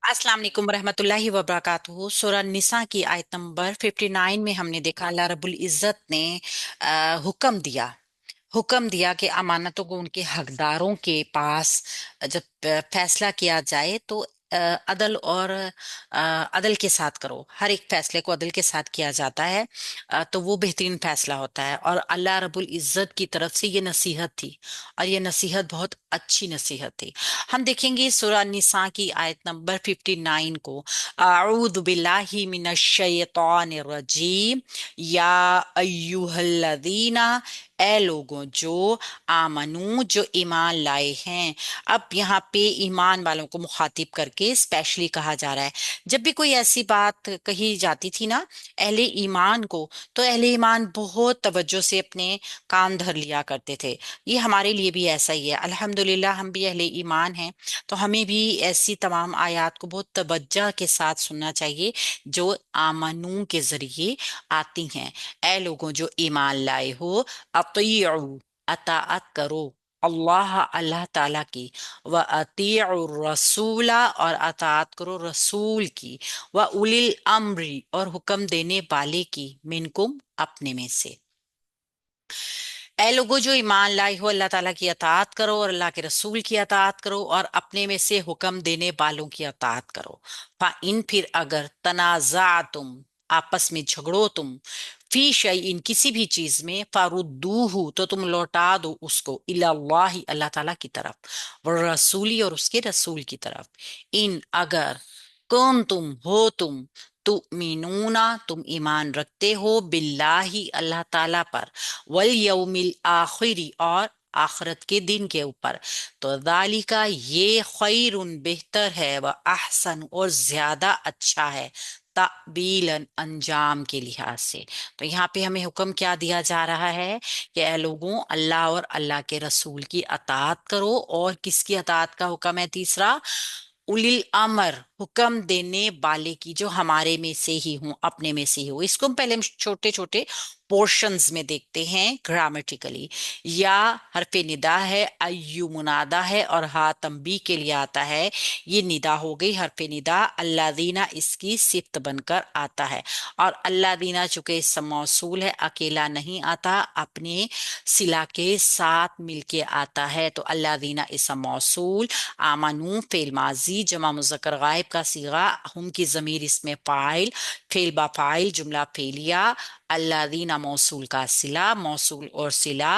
अस्सलाम वालेकुम रहमतुल्लाहि व बरकातुहू। सूरह निसा की आयत नंबर 59 में हमने देखा अल्लाह रब्बुल इज़्ज़त ने हुक्म दिया कि अमानतों को उनके हकदारों के पास जब फैसला किया जाए तो अदल और अदल के साथ करो। हर एक फैसले को अदल के साथ किया जाता है, तो वो बेहतरीन फैसला होता है। और अल्लाह रब्बुल इज़्ज़त की तरफ से ये नसीहत थी, और ये नसीहत बहुत अच्छी नसीहत थी। हम देखेंगे सूरह निसा की आयत नंबर 59 को। अऊज़ु बिल्लाहि मिनश शैतानिर रजीम। या अय्युहल्लज़ीना, ए लोगों जो आमनू, जो ईमान लाए हैं। अब यहाँ पे ईमान वालों को मुखातिब करके स्पेशली कहा जा रहा है। जब भी कोई ऐसी बात कही जाती थी ना अहले ईमान को, तो अहले ईमान बहुत तवज्जो से अपने कान धर लिया करते थे। ये हमारे लिए भी ऐसा ही है। अल्हम्दुलिल्लाह हम भी अहले ईमान हैं, तो हमें भी ऐसी तमाम आयात को बहुत तवज्जो के साथ सुनना चाहिए जो आमनू के जरिए आती हैं। ए लोगों जो ईमान लाए हो, अतीउ, अताअत करो, अल्लाह, अल्लाह ताला की, व अतीउ रसूला, और अताअत करो रसूल की, व उलिल अम्री, और हुक्म देने वाले की, मिनकुम, अपने में से। ऐ लोगो जो ईमान लाई हो, अल्लाह ताला की अताअत करो और अल्लाह के रसूल की अताअत करो और अपने में से हुक्म देने वालों की अताअत करो। फा इन, फिर अगर तनाजा तुम, आपस में झगड़ो तुम, फी शई, इन किसी भी चीज में, फारुद्दूहु, तो तुम लौटा दो उसको, इल्लल्लाहि, अल्लाह ताला की तरफ, व रसूली, और उसके रसूल की तरफ। इन अगर, कौन तुम हो, तुमीनूना, तुम ईमान रखते हो, बिल्लाही, अल्लाह ताला पर, वल यौमिल आखिरी, और आखरत के दिन के ऊपर, तो दालिका, ये खैरुन, बेहतर है, व अहसन, और ज्यादा अच्छा है, ताबीलन, अंजाम के लिहाज से। तो यहाँ पे हमें हुक्म क्या दिया जा रहा है कि ऐ लोगों, अल्लाह और अल्लाह के रसूल की अताअत करो। और किसकी अताअत का हुक्म है? तीसरा, उलिल अमर, हुक्म देने वाले की, जो हमारे में से ही हूं, अपने में से ही हो। इसको हम पहले हम छोटे छोटे पोर्शंस में देखते हैं ग्रामेटिकली। या हरफे निदा है, अय्यु मुनादा है, और हा तंबी के लिए आता है। ये निदा हो गई हरफे निदा। अल्लादीना इसकी सिफ्त बनकर आता है। और अल्लादीना चूंकि इसम मौसूल है, अकेला नहीं आता, अपने सिला के साथ मिलके आता है, तो अल्लादीना इसम मौसूल, आमनू फेल माजी जमा मुज़क्कर गायब का सीगा, हम की जमीर इसमें फाइल, फेल बा फाइल जुमला फेलिया, अल्लादीना मौसूल का सिला, मौसूल और सिला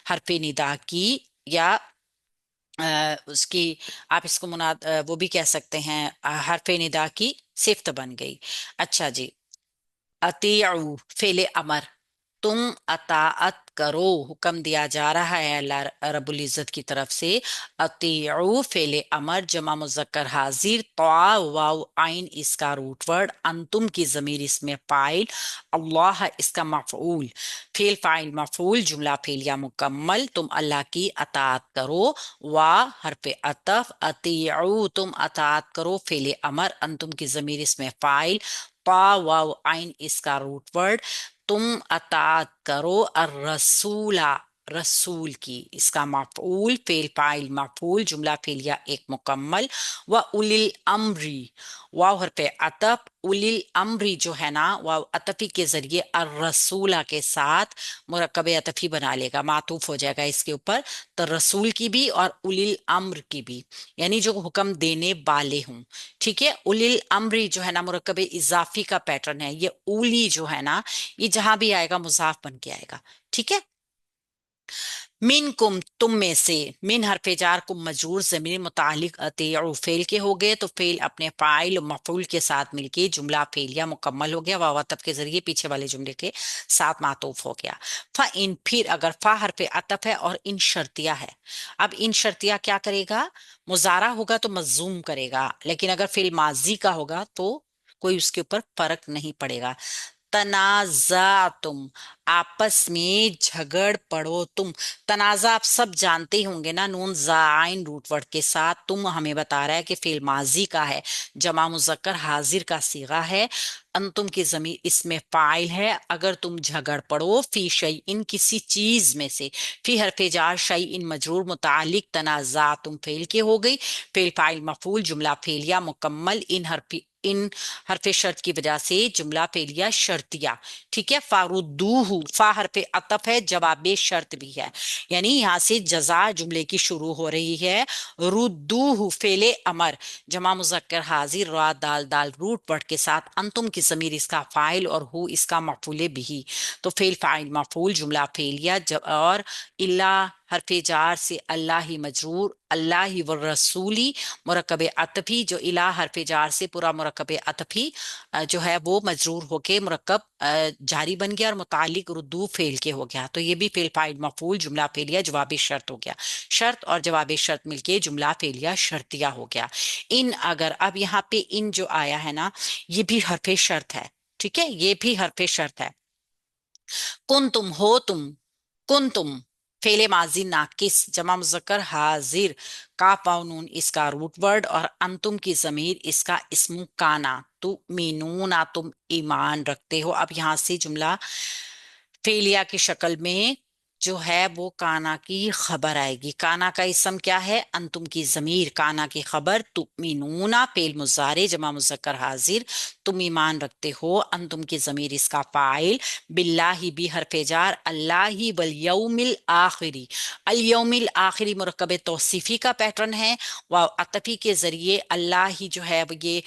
हरफे निदा की, या उसकी, आप इसको वो भी कह सकते हैं, हरफे निदा की सिफ्त बन गई। अच्छा जी। अतीउ फेले अमर, तुम अताअत करो, हुक्म दिया जा रहा है अल्लाह रब्बुल इज्जत की तरफ से। अतीउ फेले अमर जमा मुजक्कर हाजिर, तवा वाव आइन इसका रूट वर्ड, अंतुम की जमीर इसमें फाइल, अल्लाह इसका मफऊल, फेल फाइल मफऊल जुमला फेलिया मुकम्मल, तुम अल्लाह की अताअत करो। वा हरफे अतफ, अतीउ तुम अताअत करो, फेले अमर, अंतुम की जमीर इसमें फाइल, पा वाव आइन इसका रूट वर्ड, तुम अतात करो, और रसूला, रसूल की, इसका मफऊल, फेल फाइल मफऊल जुमला फेलिया एक मुकम्मल। व उलिल अम्री, वाव हरफे अतफ, उलिल अम्री जो है ना, वाव अतफी के जरिए और रसूला के साथ मुरक्कब अतफी बना लेगा, मातूफ हो जाएगा इसके ऊपर। तो रसूल की भी और उलिल अम्र की भी, यानी जो हुक्म देने वाले हूं। ठीक है, उलिल अम्री जो है ना, मुरक्कब इजाफी का पैटर्न है। ये उली जो है ना, ये जहां भी आएगा मुजाफ बन के आएगा। ठीक है। मिन कुम, तुम में से, मिन हरफे जार, कुम मजरूर, जमीन मुतालिक अतीउ फेल के हो गए, तो फेल अपने फाइल और मफूल के साथ मिलके जुमला फेलिया मुकम्मल हो गया, वाव तब के जरिए पीछे वाले जुमले के साथ मातूफ हो गया। फा इन, फिर अगर, फा हरफे अतफ है और इन शर्तिया है। अब इन शर्तिया क्या करेगा? मुजारा होगा तो मजूम करेगा, लेकिन अगर फेल माजी का होगा तो कोई उसके ऊपर फर्क नहीं पड़ेगा। तनाजा तुम, आपस में झगड़ पड़ो तुम। तनाजा आप सब जानते ही होंगे ना, नून जाइन रूट वर्ड के साथ। तुम हमें बता रहा है कि फेल माजी का है, जमा मुजक्कर हाजिर का सीगा है। अंतुम की जमीर इसमें फाइल है। अगर तुम झगड़ पड़ो फी शई इन किसी चीज में से, फी हरफे जार शई इन मजरूर मुतालिक तनाजा तुम फेल के हो गई। फेल फाइल मफूल जुमला फेलिया मुकम्मल इन हरफे शर्त की वजह से जुमला फेलिया शर्तिया। ठीक है। फारुद्दूहु फा हरफे अतफ है, जवाबे शर्त भी है, यानी यहाँ से जजा जुमले की शुरू हो रही है। रुद्दूहु फेले अमर, जमा मुजक्कर हाजिर रा दाल दाल रूट वर्ड के साथ। अंतुम की जमीर इसका फाइल और हु इसका मफूले बिही। तो फेल फाइल मफूल जुमला फेलिया और इल्ला हरफे जार से अल्लाह ही मजरूर, अल्लाह ही व रसूली मुरकब अतफी, जो इला हरफे जार से पूरा मुरकब अतफी जो है वो मजरूर होके मुरकब जारी बन गया और मुतालिक रुद्दू फेल के हो गया। तो ये भी फेल फाइल मफूल जुमला फेलिया जवाबी शर्त हो गया। शर्त और जवाबी शर्त मिलके जुमला फेलिया शर्तिया हो गया। इन अगर, अब यहाँ पे इन जो आया है ना, ये भी हरफे शर्त है। ठीक है, ये भी हरफे शर्त है। कुन तुम हो तुम, कुन तुम फेले माजी नाकिस जमा मुजक्कर हाजिर, का पाउनून इसका रूट वर्ड और अंतुम की जमीर इसका इस्मु काना। तु मीनूना तुम ईमान रखते हो। अब यहां से जुमला फेलिया की शक्ल में जो है वो काना की खबर आएगी। काना का इसम क्या है? अंतुम की जमीर, काना की खबर तुमिनूना फेल मुजारे जमा मुजक्कर हाजिर, तुम ईमान रखते हो। अंतुम की जमीर इसका फाइल, बिल्लाही भी हरफे जार, अल्लाही वल यौमिल आखिरी। अल यौमिल आखिरी मुरकब तौसीफी का पैटर्न है। व अतफी के जरिए अल्लाह ही जो है वो ये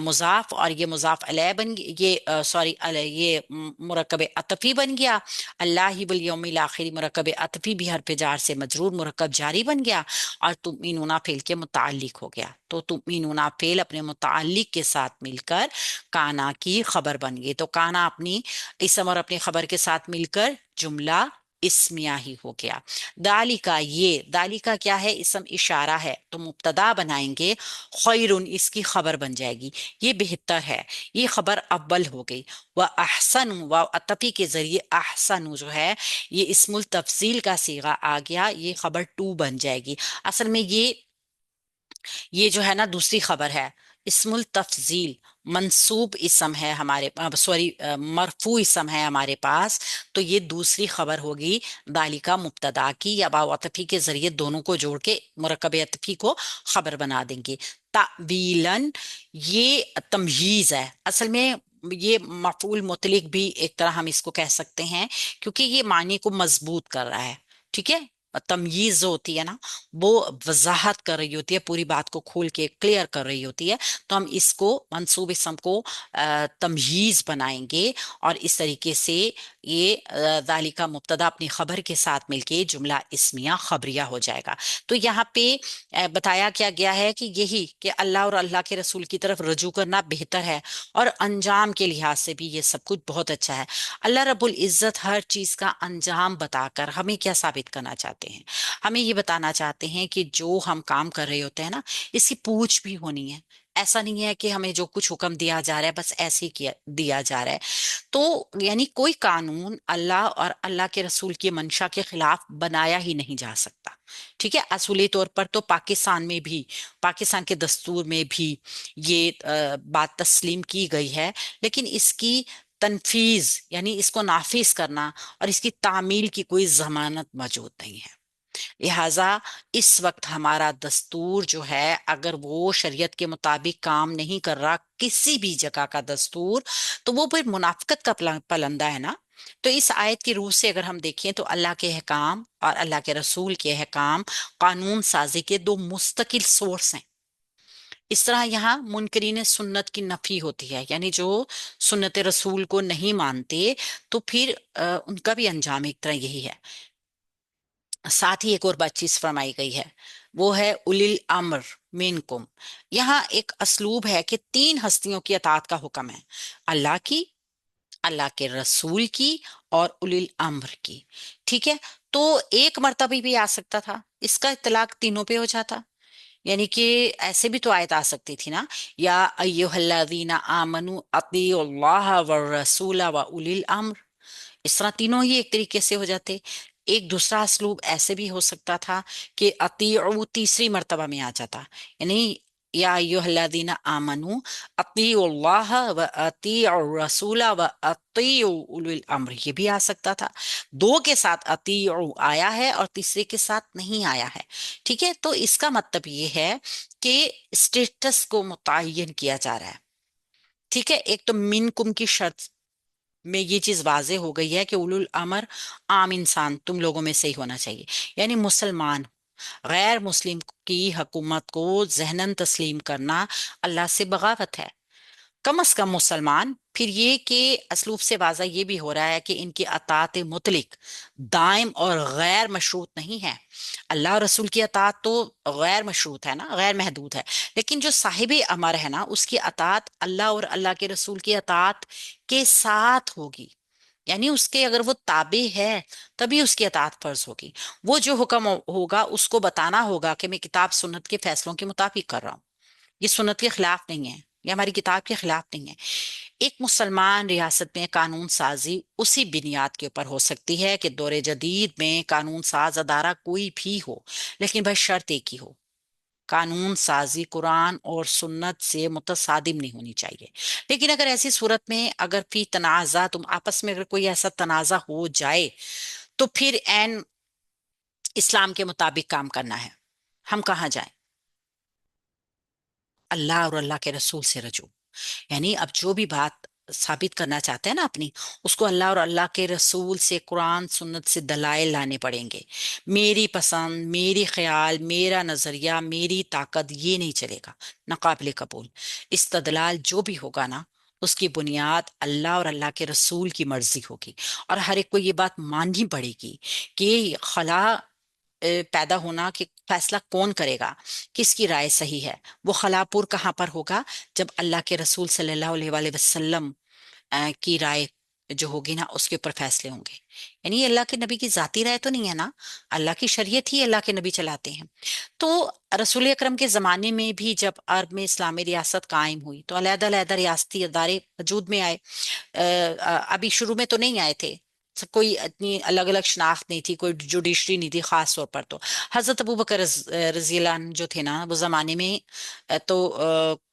मुजाफ और ये मुजाफ अलैह बन ये सॉरी ये मुरकब अतफी बन गया। अल्लाह ही वल यौमिल आखिरी मुरकब अतफी भी हरफ जार से मजरूर मुरकब जारी बन गया और तुमिनूना फेल के मुतालिक हो गया। तो तुमिनूना फेल अपने मुतालिक के साथ मिलकर काना की खबर बन गई। तो काना अपनी इसम और अपनी खबर के साथ मिलकर जुमला इस्मिया ही हो गया। दालिका, ये दालिका क्या है? इसम इशारा है, तो मुब्तदा बनाएंगे खैरुन, इसकी खबर बन जाएगी, ये बेहतर है, ये खबर अव्वल हो गई। वह अहसन, व अतफी के जरिए अहसन जो है ये इस्मुल तफसील का सीगा आ गया, ये खबर टू बन जाएगी। असल में ये जो है ना दूसरी खबर है। इस्मुल तफजील मंसूब इसम है हमारे, सॉरी मरफू इसम है हमारे पास, तो ये दूसरी खबर होगी दालिका मुब्तदा की, या वाव अतफी के जरिए दोनों को जोड़ के मुरकब अतफी को खबर बना देंगे। तावीलन, ये तमयीज है असल में। ये मफूल मुतलिक भी एक तरह हम इसको कह सकते हैं, क्योंकि ये मानी को मजबूत कर रहा है। ठीक है। तमयीज जो होती है ना, वो वजाहत कर रही होती है, पूरी बात को खोल के क्लियर कर रही होती है। तो हम इसको मंसूब इसम को तमयीज बनाएंगे और इस तरीके से ये दालिका मुब्तदा अपनी खबर के साथ मिलके जुमला इस्मिया खबरिया हो जाएगा। तो यहाँ पे बताया क्या गया है कि यही कि अल्लाह और अल्लाह के रसूल की तरफ रजू करना बेहतर है और अंजाम के लिहाज से भी ये सब कुछ बहुत अच्छा है। अल्लाह रब्बुल इज्जत हर चीज का अंजाम बताकर हमें क्या साबित करना चाहते हैं? हमें ये बताना चाहते हैं कि जो हम काम कर रहे होते हैं ना, इसकी पूछ भी होनी है। ऐसा नहीं है कि हमें जो कुछ हुक्म दिया जा रहा है बस ऐसे ही किया दिया जा रहा है। तो यानी कोई कानून अल्लाह और अल्लाह के रसूल की मंशा के खिलाफ बनाया ही नहीं जा सकता। ठीक है। असूली तौर पर तो पाकिस्तान में भी, पाकिस्तान के दस्तूर में भी ये बात तस्लीम की गई है, लेकिन इसकी तनफीज यानी इसको नाफिज करना और इसकी तामील की कोई जमानत मौजूद नहीं है। लिहाजा इस वक्त हमारा दस्तूर जो है, अगर वो शरीयत के मुताबिक काम नहीं कर रहा किसी भी जगह का दस्तूर, तो वो फिर मुनाफिकत का पलंदा है ना। तो इस आयत की रूह से अगर हम देखें तो अल्लाह के अहकाम और अल्लाह के रसूल के अहकाम कानून साजी के दो मुस्तकिल सोर्स हैं। इस तरह यहाँ मुनकरीन सुन्नत की नफी होती है, यानी जो सुन्नत रसूल को नहीं मानते, तो फिर उनका भी अंजाम एक तरह यही है। साथ ही एक और बात चीज फरमाई गई है, वो है उलिल अम्र मिनकुम। यहाँ एक असलूब है कि तीन हस्तियों की अतात का हुक्म है, अल्लाह की, अल्लाह के रसूल की और उलिल अम्र की। ठीक है। तो एक मर्तबा भी आ सकता था, इसका इतलाक तीनों पे हो जाता। یعنی کہ ایسے بھی تو آیت آ سکتی تھی نا، یا ایہا آمنو اطیعوا اللہ والرسول و اولی الامر، اس طرح تینوں ہی ایک طریقے سے ہو جاتے۔ ایک دوسرا اسلوب ایسے بھی ہو سکتا تھا کہ اطیعوا تیسری مرتبہ میں آ جاتا، یعنی یا ایھا الذین آمنو اطیعوا اللہ و اطیعوا الرسول و اطیعوا اولی الامر، یہ بھی آ سکتا تھا۔ دو کے ساتھ اطیعوا آیا ہے اور تیسرے کے ساتھ نہیں آیا ہے، ٹھیک ہے؟ تو اس کا مطلب یہ ہے کہ اسٹیٹس کو متعین کیا جا رہا ہے، ٹھیک ہے؟ ایک تو منکم کی شرط میں یہ چیز واضح ہو گئی ہے کہ اولو الامر عام انسان تم لوگوں میں سے ہی ہونا چاہیے، یعنی مسلمان۔ غیر مسلم کی حکومت کو ذہناً تسلیم کرنا اللہ سے بغاوت ہے، کم از کم مسلمان۔ پھر یہ کہ اسلوب سے واضح یہ بھی ہو رہا ہے کہ ان کی اطاعت مطلق دائم اور غیر مشروط نہیں ہے۔ اللہ اور رسول کی اطاعت تو غیر مشروط ہے نا، غیر محدود ہے، لیکن جو صاحب امر ہے نا، اس کی اطاعت اللہ اور اللہ کے رسول کی اطاعت کے ساتھ ہوگی، یعنی اس کے اگر وہ تابع ہے تبھی اس کی اطاعت فرض ہوگی۔ وہ جو حکم ہوگا اس کو بتانا ہوگا کہ میں کتاب سنت کے فیصلوں کے مطابق کر رہا ہوں، یہ سنت کے خلاف نہیں ہے، یہ ہماری کتاب کے خلاف نہیں ہے۔ ایک مسلمان ریاست میں قانون سازی اسی بنیاد کے اوپر ہو سکتی ہے کہ دور جدید میں قانون ساز ادارہ کوئی بھی ہو، لیکن بس شرط ایک ہی ہو، قانون سازی قرآن اور سنت سے متصادم نہیں ہونی چاہیے۔ لیکن اگر ایسی صورت میں اگر فی تنازع، تم آپس میں اگر کوئی ایسا تنازع ہو جائے تو پھر عین اسلام کے مطابق کام کرنا ہے۔ ہم کہاں جائیں؟ اللہ اور اللہ کے رسول سے رجوع، یعنی اب جو بھی بات ثابت کرنا چاہتے ہیں نا اپنی، اس کو اللہ اور اللہ کے رسول سے، قرآن سنت سے دلائل لانے پڑیں گے۔ میری پسند، میری خیال، میرا نظریہ، میری طاقت یہ نہیں چلے گا، ناقابل قبول۔ استدلال جو بھی ہوگا نا، اس کی بنیاد اللہ اور اللہ کے رسول کی مرضی ہوگی، اور ہر ایک کو یہ بات ماننی پڑے گی کہ خلا پیدا ہونا کہ فیصلہ کون کرے گا، کس کی رائے صحیح ہے، وہ خلا پور کہاں پر ہوگا؟ جب اللہ کے رسول صلی اللہ علیہ وآلہ وسلم کی رائے جو ہوگی نا، اس کے اوپر فیصلے ہوں گے۔ یعنی یہ اللہ کے نبی کی ذاتی رائے تو نہیں ہے نا، اللہ کی شریعت ہی اللہ کے نبی چلاتے ہیں۔ تو رسول اکرم کے زمانے میں بھی جب عرب میں اسلامی ریاست قائم ہوئی تو علیحدہ علیحدہ ریاستی ادارے وجود میں آئے۔ ابھی شروع میں تو نہیں آئے تھے، کوئی اتنی الگ الگ شناخت نہیں تھی، کوئی جوڈیشری نہیں تھی خاص طور پر۔ تو حضرت ابو بکر رضی اللہ عنہ جو تھے نا، وہ زمانے میں تو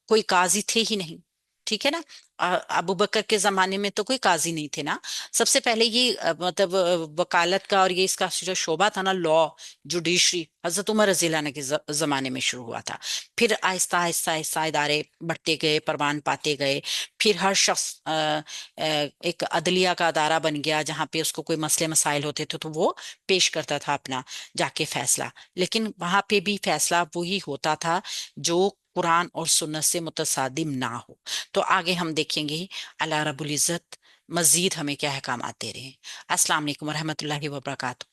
کوئی قاضی تھے ہی نہیں، ٹھیک ہے نا؟ ابو بکر کے زمانے میں تو کوئی قاضی نہیں تھے نا۔ سب سے پہلے یہ مطلب وکالت کا اور یہ اس کا جو شعبہ تھا نا، لا، جوڈیشری، حضرت عمر رضی اللہ عنہ کے زمانے میں شروع ہوا تھا۔ پھر آہستہ آہستہ آہستہ ادارے بڑھتے گئے، پروان پاتے گئے۔ پھر ہر شخص ایک عدلیہ کا ادارہ بن گیا، جہاں پہ اس کو کوئی مسئلے مسائل ہوتے تھے تو وہ پیش کرتا تھا اپنا جا کے فیصلہ، لیکن وہاں پہ بھی فیصلہ وہی ہوتا تھا جو قرآن اور سنت سے متصادم نہ ہو۔ تو آگے ہم دیکھیں گے اللہ رب العزت مزید ہمیں کیا احکامات دے رہے ہیں۔ السلام علیکم ورحمۃ اللہ وبرکاتہ۔